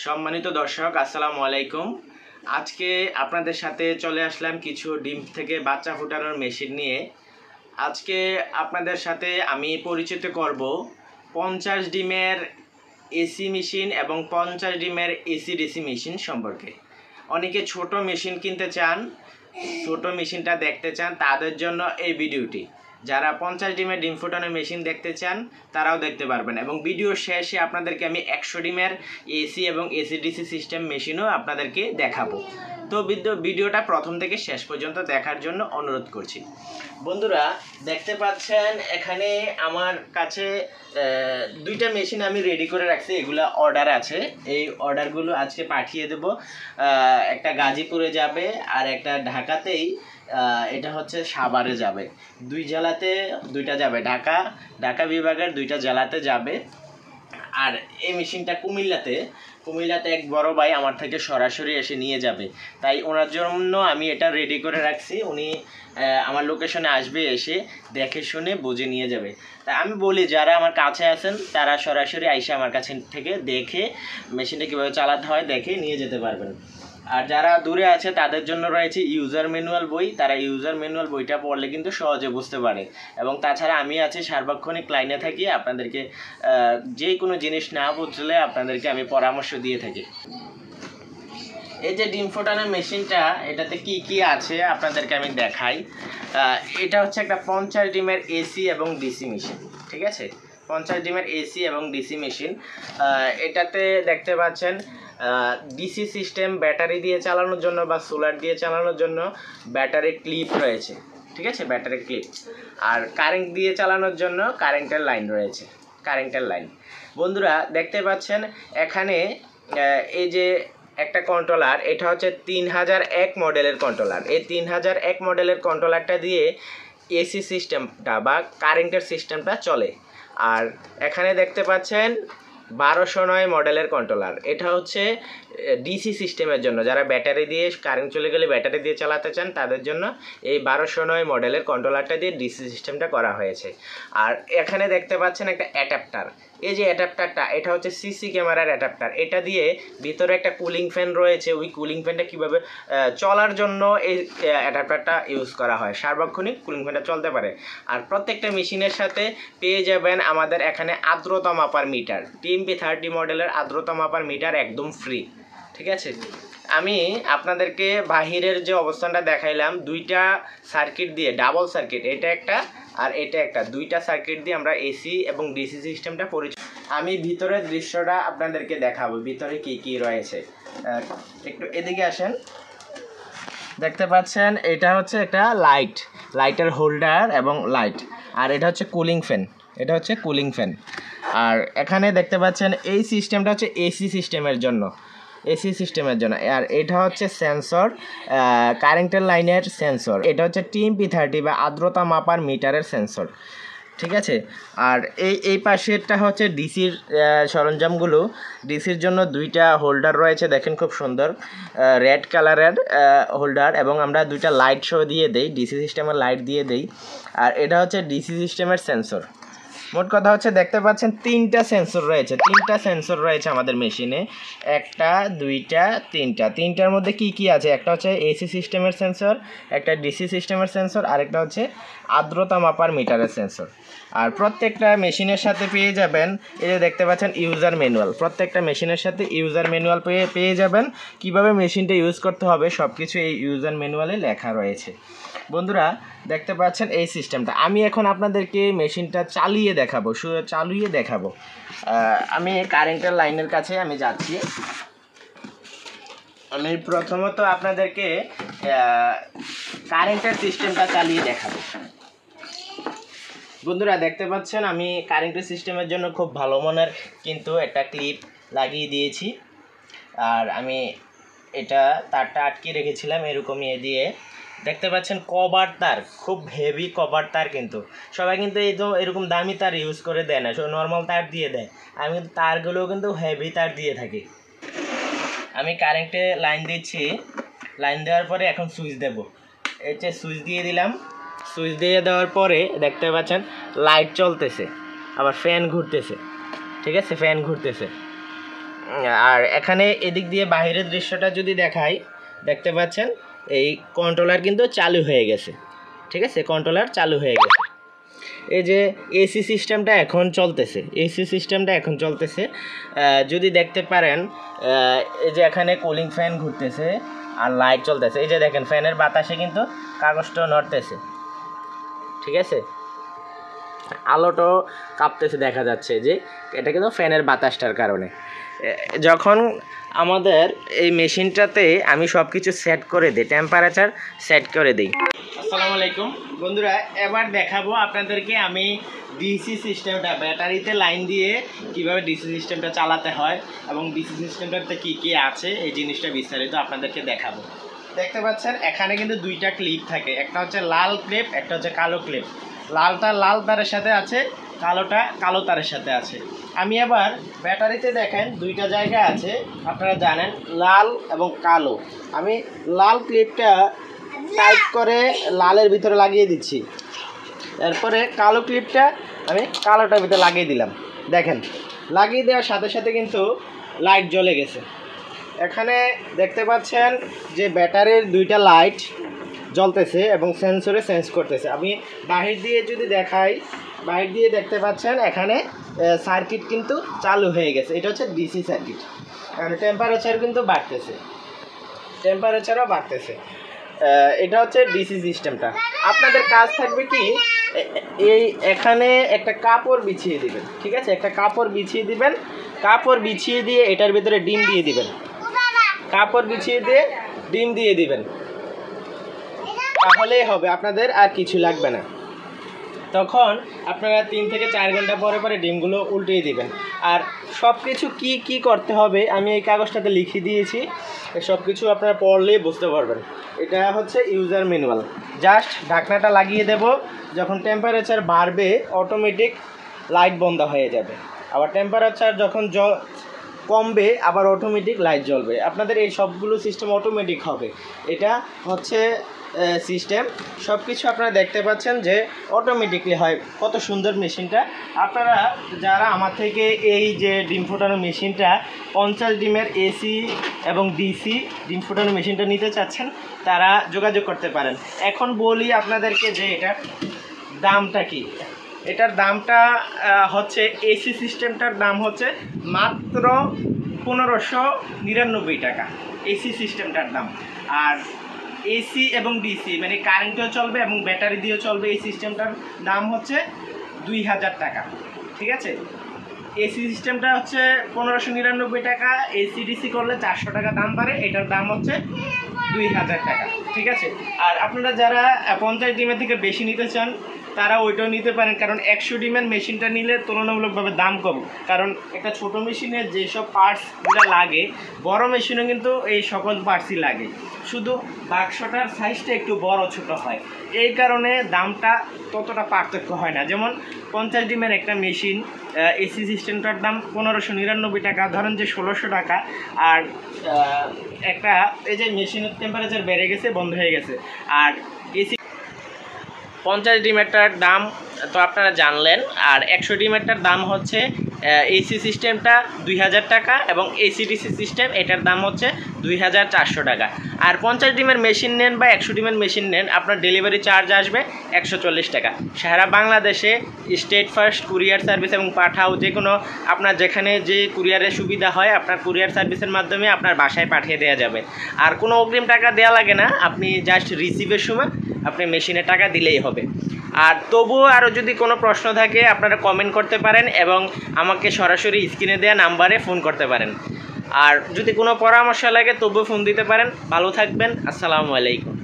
সম্মানিত দর্শক আসসালামু আলাইকুম। আজকে আপনাদের সাথে চলে আসলাম কিছু ডিম থেকে বাচ্চা ফোটানোর মেশিন নিয়ে। আজকে আপনাদের সাথে আমি পরিচিত করব 50 ডিমের এসি মেশিন এবং 50 ডিমের এসি ডিসি মেশিন সম্পর্কে। অনেকে ছোট মেশিন কিনতে চান, ছোট মেশিনটা দেখতে চান, তাদের জন্য এই ভিডিওটি। যারা 50 ডিমের ডিম ফোটানোর মেশিন দেখতে চান তারাও দেখতে পারবেন, এবং ভিডিও শেষে আপনাদেরকে আমি 100 ডিমের এসি এবং এসি ডিসি সিস্টেম মেশিনও আপনাদেরকে দেখাবো। তো ভিডিওটা প্রথম থেকে শেষ পর্যন্ত দেখার জন্য অনুরোধ করছি। বন্ধুরা দেখতে পাচ্ছেন এখানে আমার কাছে দুইটা মেশিন আমি রেডি করে রাখছি, এগুলা অর্ডার আছে। এই অর্ডারগুলো আজকে পাঠিয়ে দেব। একটা গাজীপুরে যাবে আর একটা ঢাকাতেই, এটা হচ্ছে সাভারে যাবে। দুই জেলাতে দুইটা যাবে, ঢাকা বিভাগের দুইটা জেলাতে যাবে। আর এই মেশিনটা কুমিল্লাতে এক বড় ভাই আমার থেকে সরাসরি এসে নিয়ে যাবে, তাই ওনার জন্য আমি এটা রেডি করে রাখছি। উনি আমার লোকেশনে আসবে, এসে দেখে শুনে বুঝে নিয়ে যাবে। তাই আমি বলি যারা আমার কাছে আছেন তারা সরাসরি আইসা আমার কাছে থেকে দেখে মেশিনটা কীভাবে চালাতে হয় দেখে নিয়ে যেতে পারবেন। আর যারা দূরে আছে তাদের জন্য রয়েছে ইউজার ম্যানুয়াল বই। তারা ইউজার ম্যানুয়াল বইটা পড়লে কিন্তু সহজে বুঝতে পারে। এবং তাছাড়া আমি আছি সার্বক্ষণিক লাইনে থাকি, আপনাদেরকে যে কোনো জিনিস না বুঝলে আপনাদেরকে আমি পরামর্শ দিয়ে থাকি। এই যে ডিম ফোটানোর মেশিনটা, এটাতে কি কি আছে আপনাদেরকে আমি দেখাই। এটা হচ্ছে একটা 50 ডিমের এসি এবং ডিসি মেশিন, ঠিক আছে? 50 ডিমের এসি এবং ডিসি মেশিন। এটাতে দেখতে পাচ্ছেন ডিসি সিস্টেম ব্যাটারি দিয়ে চালানোর জন্য বা সোলার দিয়ে চালানোর জন্য ব্যাটারি ক্লিপ রয়েছে, ঠিক আছে? Battery clip. আর কারেন্ট দিয়ে চালানোর জন্য কারেন্টের লাইন রয়েছে, কারেন্টের লাইন। বন্ধুরা দেখতে পাচ্ছেন এখানে এই যে একটা কন্ট্রোলার, এটা হচ্ছে 3001 মডেলের কন্ট্রোলার। এই 3001 মডেলের কন্ট্রোলারটা দিয়ে এসি সিস্টেমটা বা কারেন্টের সিস্টেমটা চলে। আর এখানে দেখতে পাচ্ছেন 1209 মডেলের কন্ট্রোলার। এটা হচ্ছে ডিসি সিস্টেমের জন্য, যারা ব্যাটারি দিয়ে কারেন্ট চলে গেলে ব্যাটারি দিয়ে চালাতে চান তাদের জন্য এই 1209 মডেলের কন্ট্রোলারটা দিয়ে ডিসি সিস্টেমটা করা হয়েছে। আর এখানে দেখতে পাচ্ছেন একটা অ্যাডাপ্টার। এই যে অ্যাডাপ্টারটা, এটা হচ্ছে সিসি ক্যামেরার অ্যাডাপ্টার। এটা দিয়ে ভিতরে একটা কুলিং ফ্যান রয়েছে। ওই কুলিং ফ্যানটা কীভাবে চলার জন্য এই অ্যাডাপ্টারটা ইউজ করা হয়, সার্বক্ষণিক কুলিং ফ্যানটা চলতে পারে। আর প্রত্যেকটা মেশিনের সাথে পেয়ে যাবেন আমাদের এখানে আর্দ্রতা মাপার মিটার। TMP 30 মডেলের আর্দ্রতা মাপার মিটার একদম ফ্রি, ঠিক আছে? আমি আপনাদেরকে বাহিরের যে অবস্থানটা দেখাইলাম, দুইটা সার্কিট দিয়ে, ডাবল সার্কিট, এটা একটা আর এটা একটা, দুইটা সার্কিট দিয়ে আমরা এসি এবং ডিসি সিস্টেমটা পরিচয়। আমি ভিতরের দৃশ্যটা আপনাদেরকে দেখাবো, ভিতরে কি কি রয়েছে। একটু এদিকে আসেন। দেখতে পাচ্ছেন এটা হচ্ছে একটা লাইটের হোল্ডার এবং লাইট। আর এটা হচ্ছে কুলিং ফ্যান, এটা হচ্ছে কুলিং ফ্যান। আর এখানে দেখতে পাচ্ছেন এই সিস্টেমটা হচ্ছে এসি সিস্টেমের জন্য, এসি সিস্টেমের জন্য। আর এটা হচ্ছে সেন্সর, কারেন্টের লাইনের সেন্সর। এটা হচ্ছে TMP 30 বা আর্দ্রতা মাপার মিটারের সেন্সর, ঠিক আছে? আর এই পাশেরটা হচ্ছে ডিসির সরঞ্জামগুলো। ডিসির জন্য দুইটা হোল্ডার রয়েছে, দেখেন খুব সুন্দর রেড কালারের হোল্ডার। এবং আমরা দুইটা লাইট শো দিয়ে দেই, ডিসি সিস্টেমের লাইট দিয়ে দেই। আর এটা হচ্ছে ডিসি সিস্টেমের সেন্সর। মোট কথা হচ্ছে দেখতে পাচ্ছেন তিনটা সেন্সর রয়েছে আমাদের মেশিনে। একটা, দুইটা, তিনটা। তিনটার মধ্যে কি কি আছে? একটা হচ্ছে এসি সিস্টেমের সেন্সর, একটা ডিসি সিস্টেমের সেন্সর, আরেকটা হচ্ছে আর্দ্রতা মাপার মিটারের সেন্সর। আর প্রত্যেকটা মেশিনের সাথে পেয়ে যাবেন, এই যে দেখতে পাচ্ছেন ইউজার ম্যানুয়াল। প্রত্যেকটা মেশিনের সাথে ইউজার ম্যানুয়াল পেয়ে যাবেন। কিভাবে মেশিনটা ইউজ করতে হবে সব কিছু এই ইউজার ম্যানুয়ালে লেখা রয়েছে। বন্ধুরা দেখতে পাচ্ছেন এই সিস্টেমটা। আমি এখন আপনাদেরকে মেশিনটা চালিয়ে দেখাবো। আমি কারেন্টের লাইনের কাছে আমি যাচ্ছি। আমি প্রথমত আপনাদেরকে কারেন্টের সিস্টেমটা চালিয়ে দেখাবো। বন্ধুরা দেখতে পাচ্ছেন আমি কারেন্টের সিস্টেমের জন্য খুব ভালো মানের কিন্তু একটা ক্লিপ লাগিয়ে দিয়েছি। আর আমি এটা তারটা আটকে রেখেছিলাম এরকমই দিয়ে। দেখতে পাচ্ছেন কভার তার, খুব হেভি কভার তার। কিন্তু সবাই কিন্তু এরকম দামি তার ইউজ করে দেয় না, নর্মাল তার দিয়ে দেয়। আমি কিন্তু তারগুলোও কিন্তু হেভি তার দিয়ে থাকি। আমি কারেন্টে লাইন দিচ্ছি, লাইন দেওয়ার পরে এখন সুইচ দেব। এই যে সুইচ দিয়ে দিলাম। সুইচ দিয়ে দেওয়ার পরে দেখতে পাচ্ছেন লাইট চলতেছে, আবার ফ্যান ঘুরতেছে, ঠিক আছে? ফ্যান ঘুরতেছে। আর এখানে এদিক দিয়ে বাইরের দৃশ্যটা যদি দেখাই, দেখতে পাচ্ছেন এই কন্ট্রোলার কিন্তু চালু হয়ে গেছে। ঠিক আছে, কন্ট্রোলার চালু হয়ে গেছে। এই যে এসি সিস্টেমটা এখন চলতেছে, যদি দেখতে পারেন এই যে এখানে কুলিং ফ্যান ঘুরতেছে আর লাইট চলতেছে। এই যে দেখেন ফ্যানের বাতাসে কিন্তু কাগজটা নড়তেছে। ঠিক আছে, আলোটাও কাঁপতেছে, দেখা যাচ্ছে যে এটা কিন্তু ফ্যানের বাতাসটার কারণে। যখন আমাদের এই মেশিনটাতে আমি সব কিছু সেট করে দিই, টেম্পারেচার সেট করে দিই। আসসালামু আলাইকুম বন্ধুরা, এবার দেখাবো আপনাদেরকে আমি ডিসি সিস্টেমটা, ব্যাটারিতে লাইন দিয়ে কিভাবে ডিসি সিস্টেমটা চালাতে হয় এবং ডিসি সিস্টেমটাতে কি কি আছে এই জিনিসটা বিস্তারিত আপনাদেরকে দেখাবো। দেখতে পাচ্ছেন এখানে কিন্তু দুইটা ক্লিপ থাকে, একটা হচ্ছে লাল ক্লিপ, একটা হচ্ছে কালো ক্লিপ। লালটা লাল তারের সাথে আছে, কালোটা কালো তারের সাথে আছে। আমি এবার ব্যাটারিতে দেখেন দুইটা জায়গা আছে, আপনারা জানেন লাল এবং কালো। আমি লাল ক্লিপটা টাইট করে লালের ভিতরে লাগিয়ে দিচ্ছি, এরপরে কালো ক্লিপটা আমি কালোটার ভিতরে লাগিয়ে দিলাম। দেখেন লাগিয়ে দেওয়ার সাথে সাথে কিন্তু লাইট জ্বলে গেছে। এখানে দেখতে পাচ্ছেন যে ব্যাটারির দুইটা লাইট জ্বলতেছে এবং সেন্সরে সেন্স করতেছে। আমি বাহির দিয়ে যদি দেখাই, বাহির দিয়ে দেখতে পাচ্ছেন এখানে সার্কিট কিন্তু চালু হয়ে গেছে। এটা হচ্ছে ডিসি সার্কিট, কারণ টেম্পারেচার কিন্তু বাড়তেছে, টেম্পারেচারও বাড়তেছে। এটা হচ্ছে ডিসি সিস্টেমটা। আপনাদের কাজ থাকবে কি, এই এখানে একটা কাপড় বিছিয়ে দিবেন। ঠিক আছে, একটা কাপড় বিছিয়ে দিবেন, কাপড় বিছিয়ে দিয়ে এটার ভিতরে ডিম দিয়ে দিবেন, কাপড় বিছিয়ে দিয়ে ডিম দিয়ে দিবেন, তাহলেই হবে, আপনাদের আর কিছু লাগবে না। তখন আপনারা 3 থেকে 4 ঘন্টা পরে পরে ডিমগুলো উল্টিয়ে দিবেন। আর সব কিছু কি কি করতে হবে আমি এই কাগজটাতে লিখে দিয়েছি, সব কিছু আপনারা পড়লেই বুঝতে পারবেন। এটা হচ্ছে ইউজার ম্যানুয়াল। জাস্ট ঢাকনাটা লাগিয়ে দেব, যখন টেম্পারেচার বাড়বে অটোমেটিক লাইট বন্ধ হয়ে যাবে, আবার টেম্পারেচার যখন কমবে আবার অটোমেটিক লাইট জ্বলবে। আপনাদের এই সবগুলো সিস্টেম অটোমেটিক হবে। এটা হচ্ছে সিস্টেম, সব কিছু আপনারা দেখতে পাচ্ছেন যে অটোমেটিকলি হয়। কত সুন্দর মেশিনটা। আপনারা যারা আমার থেকে এই যে ডিম ফোটানো মেশিনটা 50 ডিমের এসি এবং ডিসি ডিম ফোটানো মেশিনটা নিতে চাচ্ছেন, তারা যোগাযোগ করতে পারেন। এখন বলি আপনাদেরকে যে এটার দামটা কি। এটার দামটা হচ্ছে এসি সিস্টেমটার দাম হচ্ছে মাত্র 1599 টাকা এসি সিস্টেমটার দাম। আর এসি এবং ডিসি মানে কারেন্টেও চলবে এবং ব্যাটারি দিয়েও চলবে, এই সিস্টেমটার দাম হচ্ছে 2000 টাকা। ঠিক আছে, এসি সিস্টেমটা হচ্ছে 1599 টাকা, এসি ডিসি করলে 400 টাকা দাম বাড়ে, এটার দাম হচ্ছে 2000 টাকা। ঠিক আছে, আর আপনারা যারা 50 ডিমের থেকে বেশি নিতে চান তারা ওইটাও নিতে পারেন, কারণ 100 ডিমের মেশিনটা নিলে তুলনামূলকভাবে দাম কম। কারণ একটা ছোট মেশিনের যেসব পার্টসগুলো লাগে বড় মেশিনও কিন্তু এই সকল পার্টসই লাগে, শুধু বাক্সটার সাইজটা একটু বড় ছোট হয়, এই কারণে দামটা ততটা পার্থক্য হয় না। যেমন 50 ডিমের একটা মেশিন এসি সিস্টেমটার দাম 1599 টাকা, ধরেন যে 1600 টাকা। আর একটা এই যে মেশিনের টেম্পারেচার বেড়ে গেছে, বন্ধ হয়ে গেছে। আর এসি 50 ডিমেরটার দাম তো আপনারা জানলেন, আর 100 ডিমেরটার দাম হচ্ছে এসি সিস্টেমটা 2000 টাকা এবং এসি ডিসি সিস্টেম এটার দাম হচ্ছে 2400 টাকা। আর 50 ডিমের মেশিন নেন বা 100 ডিমের মেশিন নেন, আপনার ডেলিভারি চার্জ আসবে 140 টাকা। সারা বাংলাদেশে স্টেট ফার্স্ট কুরিয়ার সার্ভিস এবং পাঠাও, যে কোনো আপনার যেখানে যে কুরিয়ারের সুবিধা হয় আপনার কুরিয়ার সার্ভিসের মাধ্যমে আপনার বাসায় পাঠিয়ে দেওয়া যাবে। আর কোনো অগ্রিম টাকা দেওয়া লাগে না, আপনি জাস্ট রিসিভের সময় আপনি মেশিনের টাকা দিলেই হবে। আর তবুও আরও যদি কোনো প্রশ্ন থাকে আপনারা কমেন্ট করতে পারেন এবং আমাকে সরাসরি স্ক্রিনে দেওয়া নাম্বারে ফোন করতে পারেন। আর যদি কোনো পরামর্শ লাগে তবুও ফোন দিতে পারেন। ভালো থাকবেন, আসসালামু আলাইকুম।